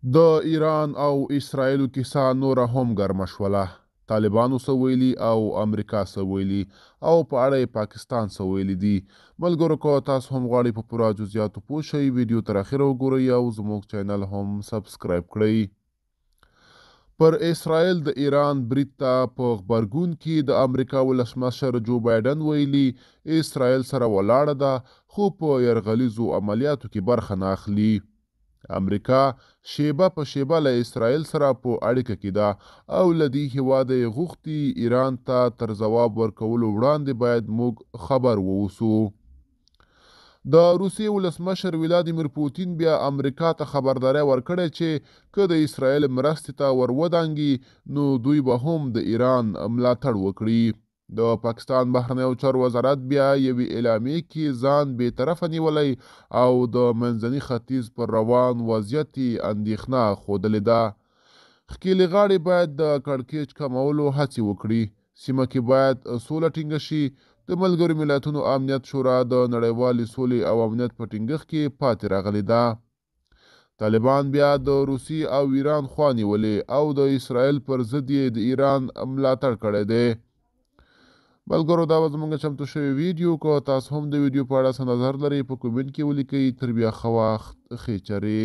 د ایران او اسرائیلو کیسه نوره هم ګرمه شوله. طالبانو څه ویلي او امریکا څه ویلي او په اړه یې پاکستان څه ویلي دي. ملګرو که تاسو هم غواړئ په پوره جزئیاتو پوه شئ، ویډیو تر اخره وګورئ او زموږ چینل هم سبسکرایب کړئ. پر اسرائیل د ایران برید ته په غبرګون کې د امریکا ولسمشر جو بایډن ویلي اسرائیل سره ولاړه ده خو په یرغلیزو عملیاتو کې برخه نه اخلي. امریکا شیبه په شیبه له اسرائیل سره په اړیکه کې ده او له دې هیواده یې غوښتي ایران ته تر ځواب ورکولو وړاندې باید موږ خبر واوسو. د روسیې ولسمشر ولادیمیر پوتین بیا امریکا ته خبرداری ورکړی چې که د اسرائیل مرستې ته ور ودانګي نو دوی به هم د ایران ملاتړ وکړي. د پاکستان بهرنیو چارو وزارت بیا یوې اعلامیې کې ځان بېطرفه نیولی او د منځني ختیځ پر روان وضعیت یې اندېښنه ښودلې ده. ښکېلې غاړې باید د کړکېچ کمولو هڅې وکړي. سیمه کې باید سوله ټینګه شي. د ملګرو ملتونو امنیت شورا د نړیوالې سولې او امنیت په ټینګښت کې پاتې راغلې ده. طالبان بیا د روسي او ایران خوا نیولې او د اسرائیل پر ضد یې د ایران ملاتړ کړی دی. ملګرو دا به زموږ چمتو شوی ویډیو. که تاسو هم د ویډیو په اړه څه نظر لرئ په کومنټ کې ولیکئ. تر بیا ښه وخت، ښې چرې.